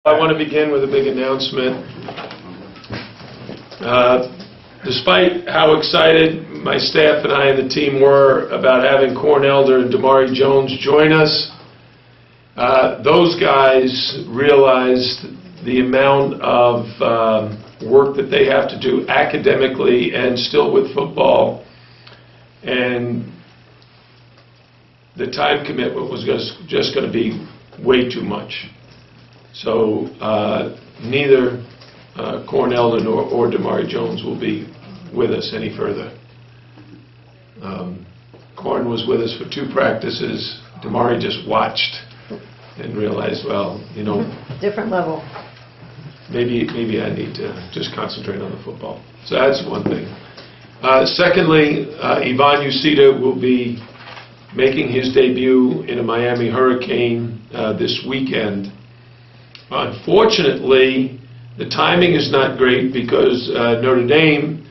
I want to begin with a big announcement. Despite how excited my staff and I and the team were about having Corn Elder and Damari Jones join us, those guys realized the amount of work that they have to do academically and still with football, and the time commitment was just going to be way too much. So neither Corn Elder or Damari Jones will be with us any further. Corn was with us for 2 practices. Damari just watched and realized, well, you know, different level. Maybe I need to just concentrate on the football. So that's one thing. Secondly, Ivan Ucita will be making his debut in a Miami Hurricane this weekend. Unfortunately, the timing is not great because Notre Dame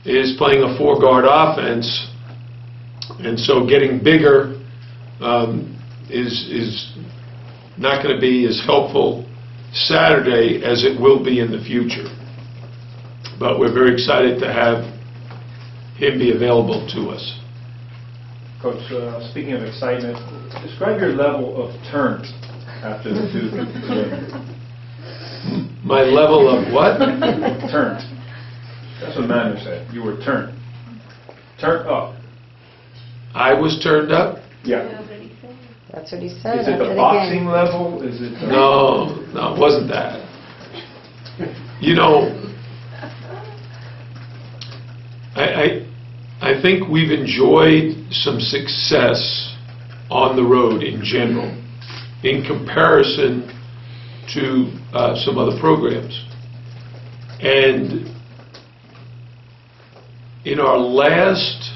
is playing a 4-guard offense, and so getting bigger is not going to be as helpful Saturday as it will be in the future. But we're very excited to have him be available to us. Coach, speaking of excitement, describe your level of turn after the Duke win. My level of what? Turned. That's what Manu said. You were turned. Turned up. I was turned up? Yeah. That's what he said. Is it the boxing level? Is it? No, it wasn't that. You know, I think we've enjoyed some success on the road in general in comparison to some other programs. And in our last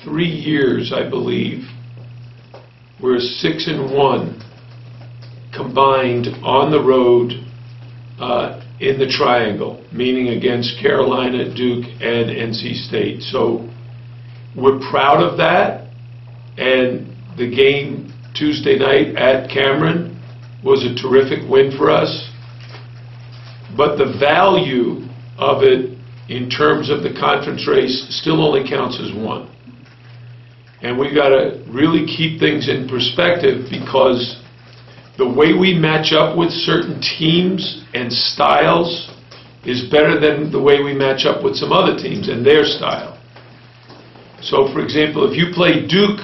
3 years, I believe, we're 6-1 combined on the road in the triangle, meaning against Carolina, Duke, and NC State. So we're proud of that, and the game Tuesday night at Cameron was a terrific win for us. But the value of it in terms of the conference race still only counts as 1. And we've got to really keep things in perspective, because the way we match up with certain teams and styles is better than the way we match up with some other teams and their style. So, for example, if you play Duke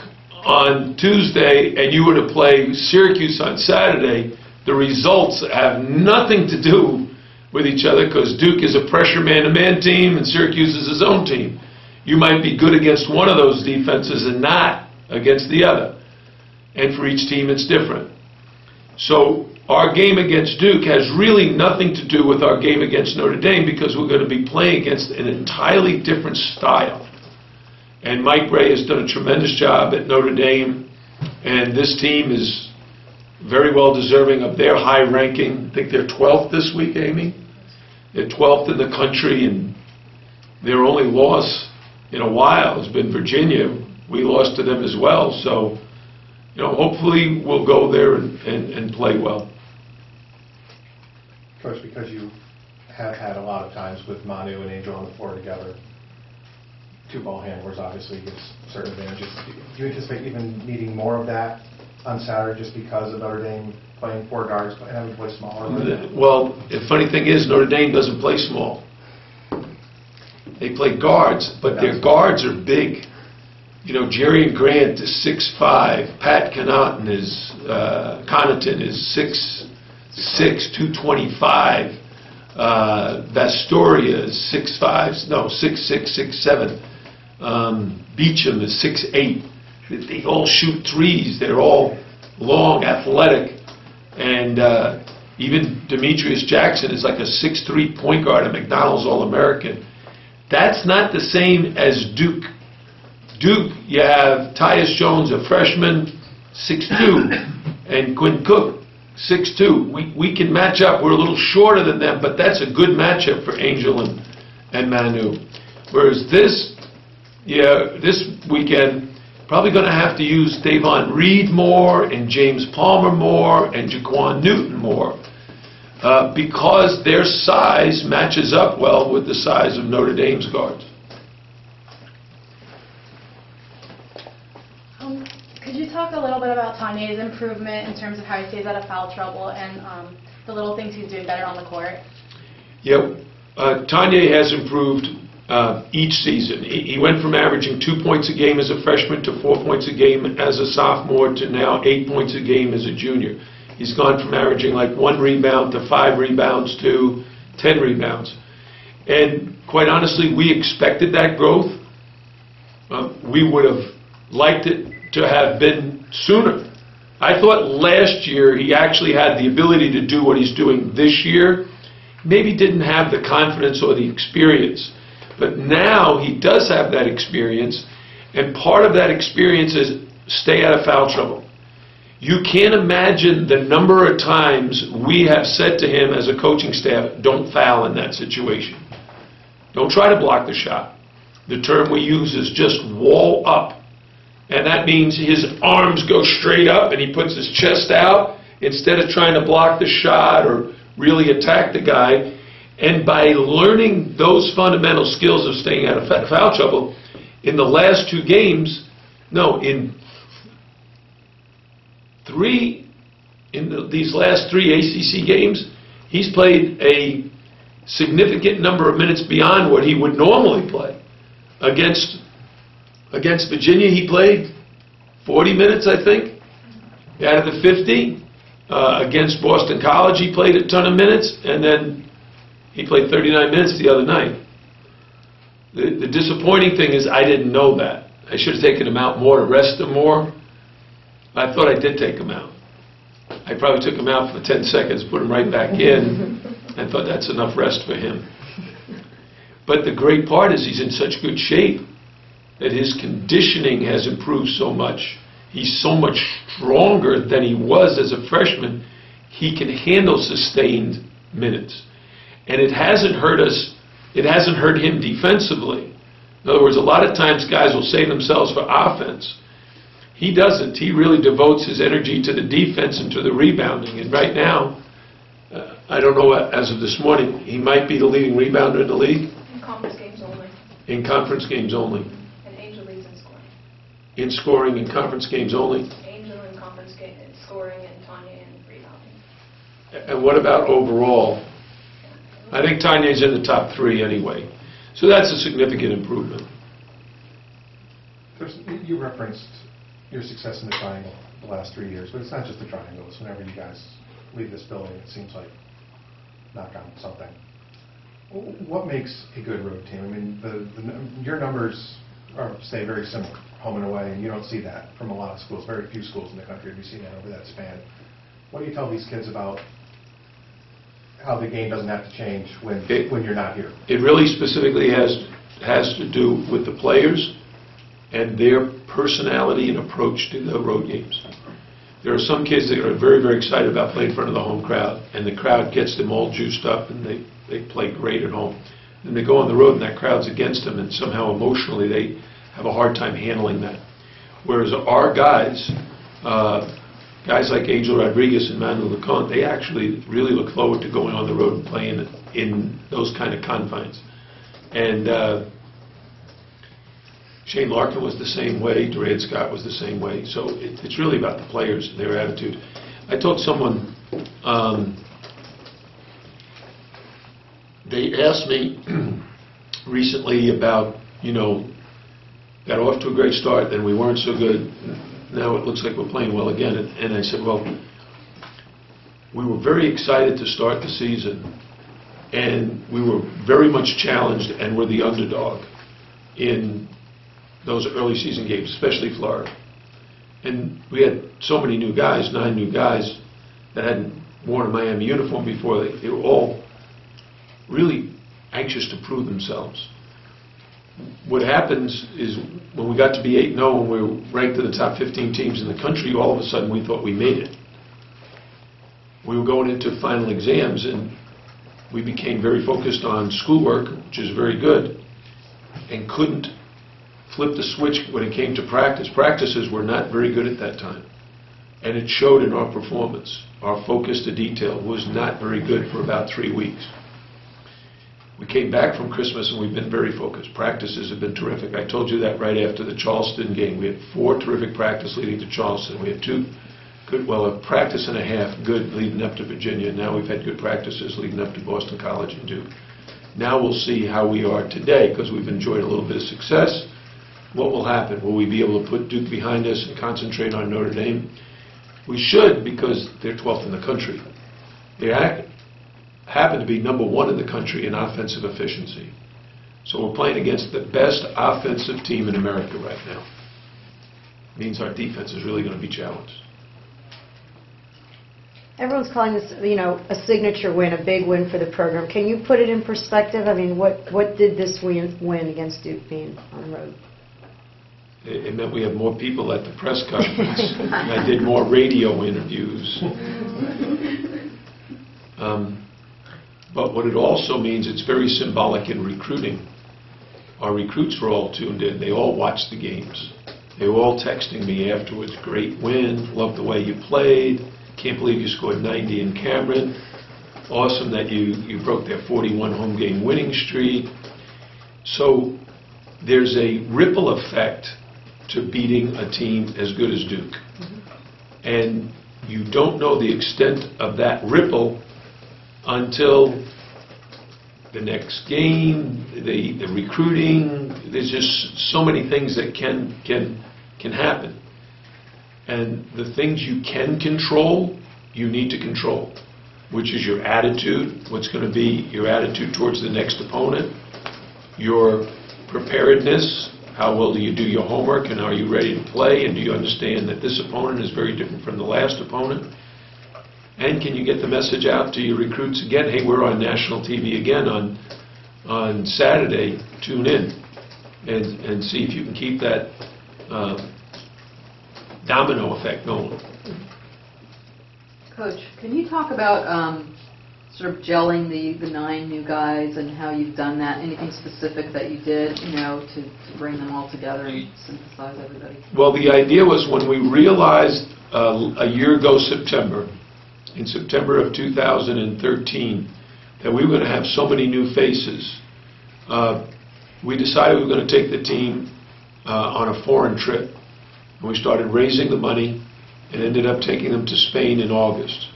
on Tuesday and you were to play Syracuse on Saturday, the results have nothing to do with each other, because Duke is a pressure man-to-man team and Syracuse is his own team. You might be good against one of those defenses and not against the other. And for each team it's different. So our game against Duke has really nothing to do with our game against Notre Dame, because we're going to be playing against an entirely different style. And Mike Ray has done a tremendous job at Notre Dame, and this team is very well deserving of their high ranking. I think they're 12th this week, Amy. They're 12th in the country, and their only loss in a while has been Virginia. We lost to them as well. So, you know, hopefully we'll go there and play well. Coach, because you have had a lot of times with Manu and Angel on the floor together, 2 ball handlers obviously gives certain advantages. Do you anticipate even needing more of that on Saturday, just because of Notre Dame playing 4 guards and having to play smaller? Well, the funny thing is, Notre Dame doesn't play small. They play guards, but their guards are big. You know, Jerry and Grant is 6'5". Pat Connaughton is 6'6", 225. Vastoria is 6'5", no, 6'6", 6'7". Beecham is 6'8". They all shoot threes. They're all long, athletic. And even Demetrius Jackson is like a 6'3" point guard, a McDonald's All-American. That's not the same as Duke. Duke, you have Tyus Jones, a freshman, 6'2", and Quinn Cook, 6'2". We can match up. We're a little shorter than them, but that's a good matchup for Angel and Manu. Whereas this weekend, probably going to have to use Davon Reed more and James Palmer more and Jaquan Newton more because their size matches up well with the size of Notre Dame's guards. Could you talk a little bit about Tanya's improvement in terms of how he stays out of foul trouble and the little things he's doing better on the court? Yeah, Tanya has improved each season. He went from averaging 2 points a game as a freshman to 4 points a game as a sophomore to now 8 points a game as a junior. He's gone from averaging like 1 rebound to 5 rebounds to 10 rebounds. And quite honestly, we expected that growth. We would have liked it to have been sooner. I thought last year he actually had the ability to do what he's doing this year. Maybe didn't have the confidence or the experience. But now he does have that experience, and part of that experience is stay out of foul trouble. You can't imagine the number of times we have said to him as a coaching staff, don't foul in that situation. Don't try to block the shot. The term we use is just wall up. And that means his arms go straight up and he puts his chest out instead of trying to block the shot or really attack the guy. And by learning those fundamental skills of staying out of foul trouble, in the last 2 games, these last 3 ACC games, he's played a significant number of minutes beyond what he would normally play. Against Virginia, he played 40 minutes, I think, out of the 50. Against Boston College, he played a ton of minutes, and then he played 39 minutes the other night. The disappointing thing is I didn't know that. I should have taken him out more to rest him more. I thought I did take him out. I probably took him out for 10 seconds, put him right back in, and thought that's enough rest for him. But the great part is he's in such good shape that his conditioning has improved so much. He's so much stronger than he was as a freshman. He can handle sustained minutes. And it hasn't hurt us, it hasn't hurt him defensively. In other words, a lot of times guys will save themselves for offense. He doesn't. He really devotes his energy to the defense and to the rebounding. And right now, I don't know, as of this morning, he might be the leading rebounder in the league. In conference games only. In conference games only. And Angel leads in scoring. In scoring in conference games only. Angel in conference game in scoring and Tanya in rebounding. And what about overall? I think Tanya's in the top 3 anyway. So that's a significant improvement. You referenced your success in the triangle the last 3 years, but it's not just the triangle. It's whenever you guys leave this building, it seems like knock on something. What makes a good road team? I mean, your numbers stay very similar, home and away, and you don't see that from a lot of schools. Very few schools in the country have you seen that over that span. What do you tell these kids about how the game doesn't have to change when you're not here? It really specifically has to do with the players and their personality and approach to the road games. There are some kids that are very, very excited about playing in front of the home crowd, and the crowd gets them all juiced up, and they play great at home. Then they go on the road, and that crowd's against them, and somehow emotionally they have a hard time handling that. Whereas our guys like Angel Rodriguez and Manuel Leconte, they actually really look forward to going on the road and playing in those kind of confines. And Shane Larkin was the same way, Durant Scott was the same way. So it's really about the players and their attitude. I told someone, they asked me recently about, got off to a great start, then we weren't so good. Now it looks like we're playing well again. And I said, well, we were very excited to start the season, and we were very much challenged and were the underdog in those early season games, especially Florida. And we had so many new guys, 9 new guys that hadn't worn a Miami uniform before. They were all really anxious to prove themselves. What happens is when we got to be 8-0 and we were ranked in the top 15 teams in the country, all of a sudden we thought we made it. We were going into final exams and we became very focused on schoolwork, which is very good, and couldn't flipped the switch when it came to practice. Practices were not very good at that time. And it showed in our performance. Our focus to detail was not very good for about 3 weeks. We came back from Christmas and we've been very focused. Practices have been terrific. I told you that right after the Charleston game. We had 4 terrific practice leading to Charleston. We had 2 good, well, a practice and a half good leading up to Virginia. Now we've had good practices leading up to Boston College and Duke. Now we'll see how we are today because we've enjoyed a little bit of success. What will happen? Will we be able to put Duke behind us and concentrate on Notre Dame? We should, because they're 12th in the country. They happen to be number 1 in the country in offensive efficiency. So we're playing against the best offensive team in America right now. It means our defense is really going to be challenged. Everyone's calling this, a signature win, a big win for the program. Can you put it in perspective? I mean, what did this win against Duke mean on the road? It meant we had more people at the press conference. I did more radio interviews. But what it also means, it's very symbolic in recruiting. Our recruits were all tuned in. They all watched the games. They were all texting me afterwards, great win, love the way you played, can't believe you scored 90 in Cameron, awesome that you broke their 41 home game winning streak. So there's a ripple effect to beating a team as good as Duke. And you don't know the extent of that ripple until the next game, the recruiting. There's just so many things that can happen. And the things you can control, you need to control, which is your attitude, what's going to be your attitude towards the next opponent, your preparedness, how well do you do your homework, and are you ready to play, and do you understand that this opponent is very different from the last opponent? And can you get the message out to your recruits again, hey, we're on national TV again on Saturday, tune in and see if you can keep that domino effect going. Coach, can you talk about sort of gelling the 9 new guys and how you've done that? Anything specific that you did, to bring them all together and synthesize everybody? Well, the idea was when we realized a year ago in September of 2013, that we were going to have so many new faces, we decided we were going to take the team on a foreign trip. And we started raising the money and ended up taking them to Spain in August.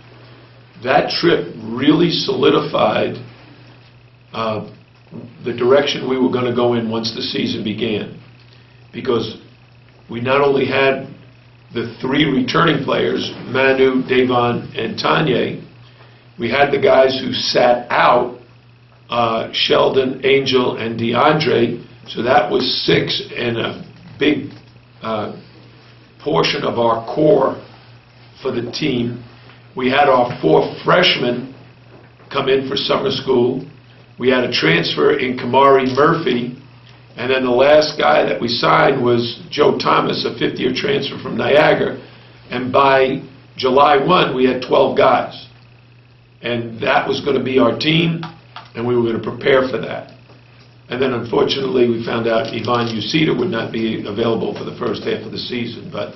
That trip really solidified the direction we were going to go in once the season began, because we not only had the 3 returning players, Manu, Devon, and Tanya, we had the guys who sat out, Sheldon, Angel, and DeAndre, so that was 6 and a big portion of our core for the team. We had our 4 freshmen come in for summer school. We had a transfer in Kamari Murphy. And then the last guy that we signed was Joe Thomas, a 5th-year transfer from Niagara. And by July 1, we had 12 guys. And that was going to be our team, and we were going to prepare for that. And then unfortunately we found out Ivan Ucita would not be available for the first half of the season. But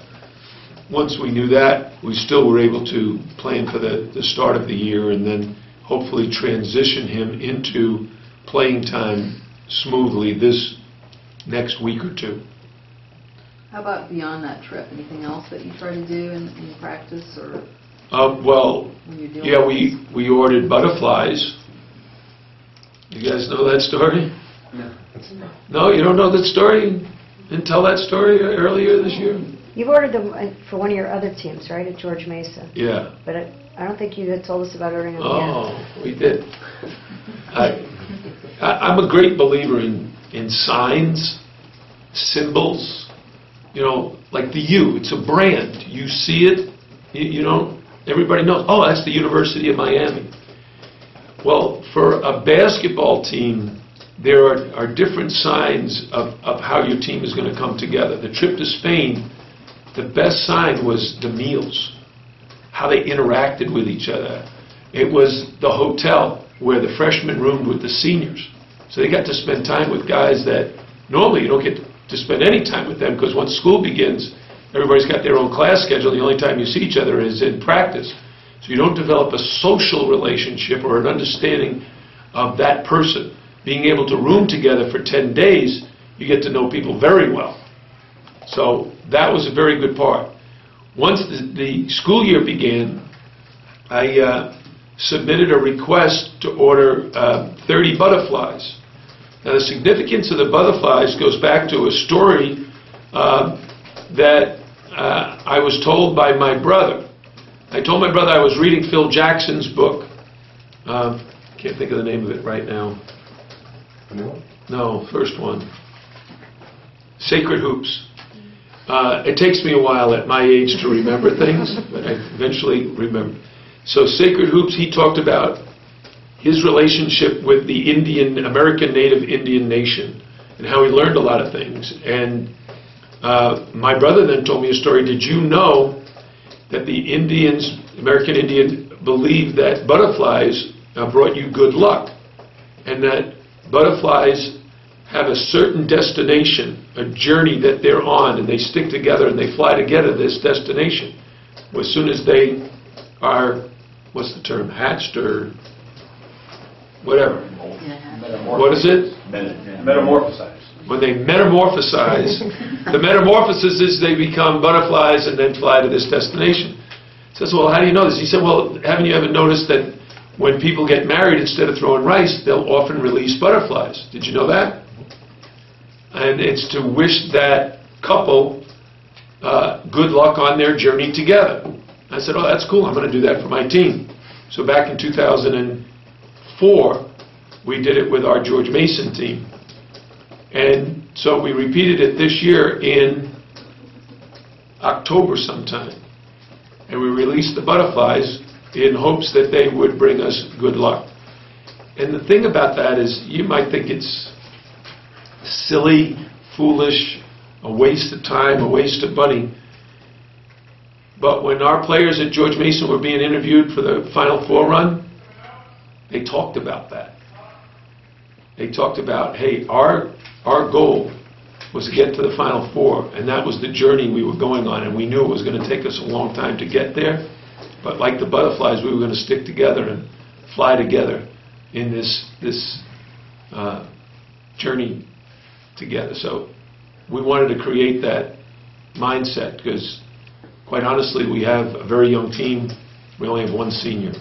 once we knew that, we still were able to plan for the start of the year and then hopefully transition him into playing time smoothly this next week or 2. How about beyond that trip? Anything else that you try to do in practice or well, when you're doing yeah, we ordered butterflies. You guys know that story? No. No, you don't know that story? Didn't tell that story earlier this year? You've ordered them for one of your other teams, right, at George Mason? Yeah. But I don't think you had told us about ordering them Oh, we did. I'm a great believer in signs, symbols, like the U. It's a brand. You see it, everybody knows, oh, that's the University of Miami. Well, for a basketball team, there are different signs of how your team is going to come together. The trip to Spain, the best sign was the meals, how they interacted with each other. It was the hotel where the freshmen roomed with the seniors. So they got to spend time with guys that normally you don't get to spend any time with them, because once school begins, everybody's got their own class schedule. The only time you see each other is in practice. So you don't develop a social relationship or an understanding of that person. Being able to room together for 10 days, you get to know people very well. So that was a very good part. Once the school year began, I submitted a request to order 30 butterflies. Now, the significance of the butterflies goes back to a story that I was told by my brother. I told my brother I was reading Phil Jackson's book. Can't think of the name of it right now. The new one? No, first one. Sacred Hoops. It takes me a while at my age to remember things, but I eventually remember. So Sacred Hoops, he talked about his relationship with the American Native Indian nation and how he learned a lot of things. And my brother then told me a story. Did you know that the Indians, American Indian, believed that butterflies brought you good luck, and that butterflies have a certain destination, a journey that they're on, and they stick together and they fly together to this destination. As soon as they are, what's the term, hatched or whatever. What is it? Metamorphosize. When they metamorphosize, the metamorphosis is they become butterflies and then fly to this destination. He says, well, how do you know this? He said, well, haven't you ever noticed that when people get married, instead of throwing rice, they'll often release butterflies? Did you know that? And it's to wish that couple good luck on their journey together. I said, oh, that's cool. I'm going to do that for my team. So back in 2004, we did it with our George Mason team. And so we repeated it this year in October sometime. And we released the butterflies in hopes that they would bring us good luck. And the thing about that is, you might think it's silly, foolish, a waste of time, a waste of money. But when our players at George Mason were being interviewed for the Final Four run, they talked about that. They talked about, hey, our goal was to get to the Final Four, and that was the journey we were going on, and we knew it was going to take us a long time to get there. But like the butterflies, we were going to stick together and fly together in this journey together. So we wanted to create that mindset, because quite honestly, we have a very young team. We only have one senior.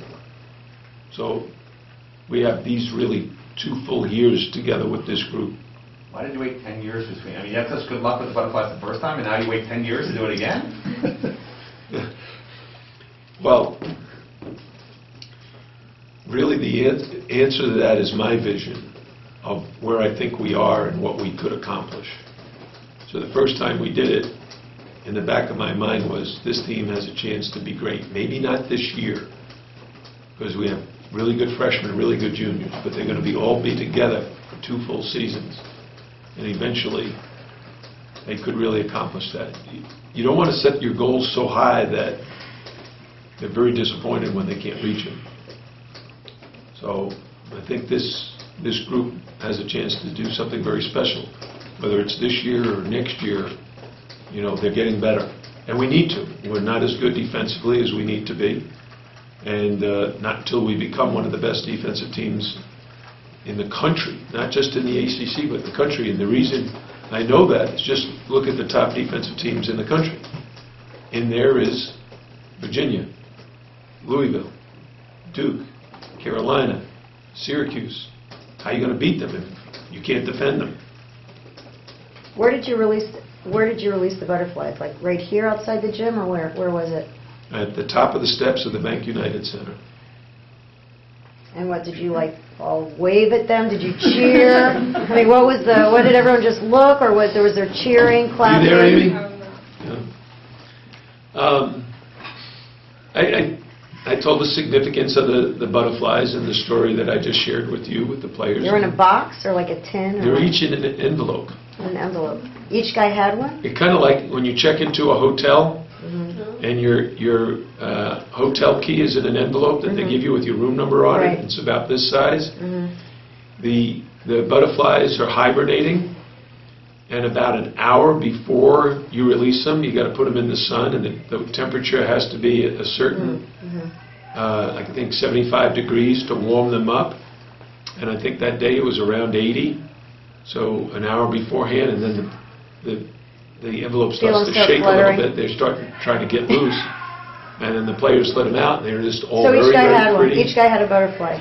So we have these really 2 full years together with this group. Why did you wait 10 years between? I mean, you had such good luck with the butterflies the first time, and now you wait 10 years to do it again? Well, really the answer to that is my vision of where I think we are and what we could accomplish. So the first time we did it, in the back of my mind was, this team has a chance to be great. Maybe not this year, because we have really good freshmen, really good juniors, but they're going to all be together for 2 full seasons. And eventually, they could really accomplish that. You don't want to set your goals so high that they're very disappointed when they can't reach them. So I think this group has a chance to do something very special. Whether it's this year or next year, they're getting better. And we need to. We're not as good defensively as we need to be. And not until we become one of the best defensive teams in the country, not just in the ACC, but the country. And the reason I know that is just look at the top defensive teams in the country. In there is Virginia, Louisville, Duke, Carolina, Syracuse. How are you going to beat them if you can't defend them? Where did you release the butterflies? Like right here outside the gym, or where was it? At the top of the steps of the Bank United Center. And what did you all wave at them? Did you cheer? I mean, what did everyone just look, or was there cheering, clapping? You there, Amy? Yeah. I told the significance of the butterflies and the story that I just shared with you with the players. They were in a box or like a tin? They were each in an envelope. An envelope. Each guy had one? It's kind of like when you check into a hotel, and your hotel key is in an envelope that they give you with your room number on it. It's about this size. The butterflies are hibernating, and about an hour before you release them, you got to put them in the sun, and the temperature has to be at a certain, I think 75 degrees to warm them up. And I think that day it was around 80, so an hour beforehand, and then the envelope starts to shake a little bit. They start trying to get loose, and then the players let them out, and they're just all very, very pretty. Each guy had a butterfly.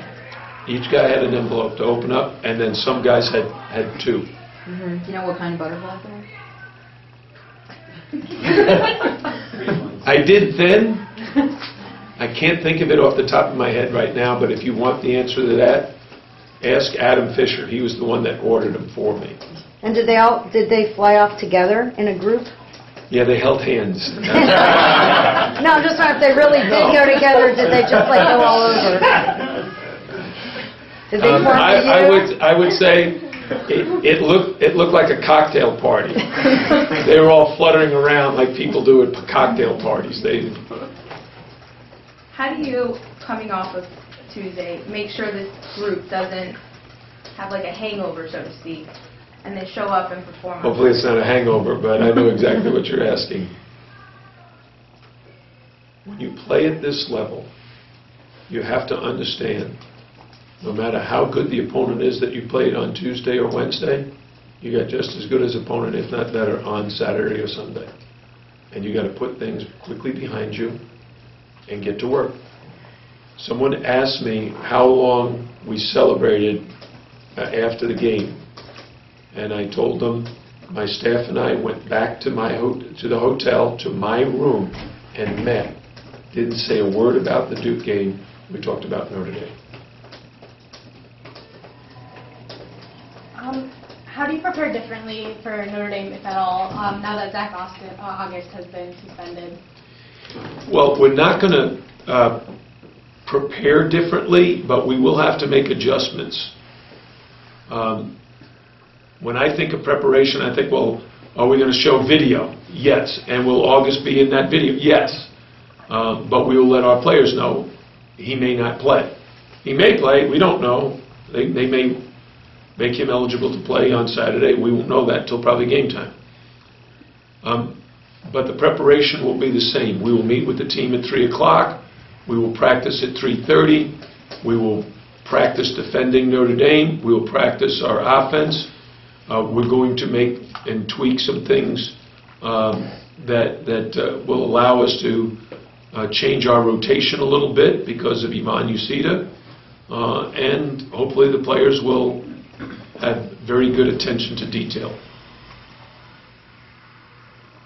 Each guy had an envelope to open up, and then some guys had two. Do you know what kind of butterfly they are? I did then. I can't think of it off the top of my head right now, but if you want the answer to that, ask Adam Fisher. He was the one that ordered them for me. And did they fly off together in a group? Yeah, they held hands. No, I'm just wondering if they really did go together, or did they just like go all over? Did they form I would say it looked like a cocktail party. They were all fluttering around like people do at cocktail parties. How do you, coming off of Tuesday, make sure this group doesn't have like a hangover, so to speak, and they show up and perform? Hopefully it's not a hangover, but I know exactly what you're asking. When you play at this level, you have to understand, no matter how good the opponent is that you played on Tuesday or Wednesday, you got just as good as opponent, if not better, on Saturday or Sunday. And you got to put things quickly behind you and get to work. Someone asked me how long we celebrated after the game, and I told them my staff and I went back to the hotel, to my room, and met. Didn't say a word about the Duke game. We talked about Notre Dame. How do you prepare differently for Notre Dame, if at all, now that Zach August has been suspended? Well, we're not going to prepare differently, but we will have to make adjustments. When I think of preparation, I think, well, are we going to show video? Yes. And will August be in that video? Yes. But we will let our players know he may not play. He may play. We don't know. They may make him eligible to play on Saturday. We won't know that till probably game time. But the preparation will be the same. We will meet with the team at 3 o'clock. We will practice at 3:30. We will practice defending Notre Dame. We will practice our offense. We're going to make and tweak some things that will allow us to change our rotation a little bit because of Iman Usita. And hopefully the players will have very good attention to detail.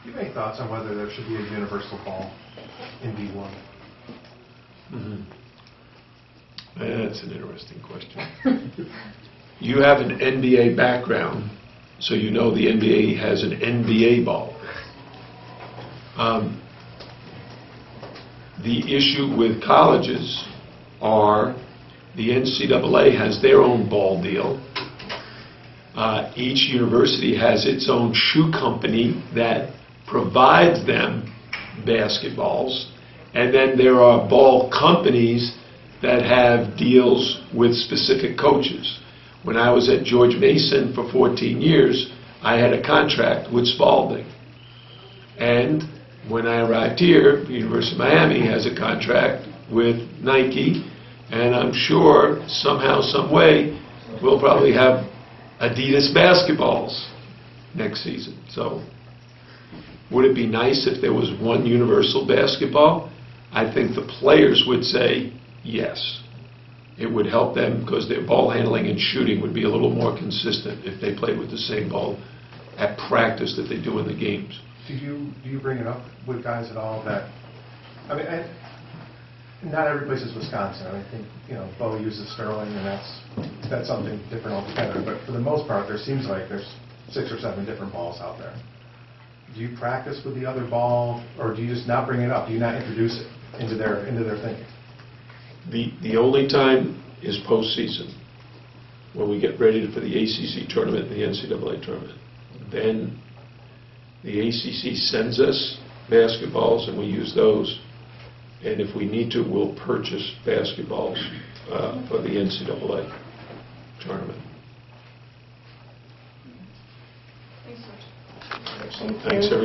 Do you have any thoughts on whether there should be a universal ball in D1? That's an interesting question. You have an NBA background, so you know the NBA has an NBA ball. The issue with colleges are the NCAA has their own ball deal. Each university has its own shoe company that provides them basketballs, and then there are ball companies that have deals with specific coaches. When I was at George Mason for 14 years, I had a contract with Spalding. And when I arrived here, the University of Miami has a contract with Nike, and I'm sure somehow, some way, we'll probably have Adidas basketballs next season. So would it be nice if there was one universal basketball? I think the players would say yes. It would help them because their ball handling and shooting would be a little more consistent if they played with the same ball at practice that they do in the games. Do you bring it up with guys at all that, I mean, not every place is Wisconsin. I think, Bo uses Sterling, and that's something different altogether. But for the most part, there seems like there's 6 or 7 different balls out there. Do you practice with the other ball, or do you just not bring it up? Do you not introduce it into their thinking? The only time is postseason, when we get ready for the ACC tournament and the NCAA tournament. Then the ACC sends us basketballs, and we use those. And if we need to, we'll purchase basketballs for the NCAA tournament. Thanks so much. Thanks, everybody.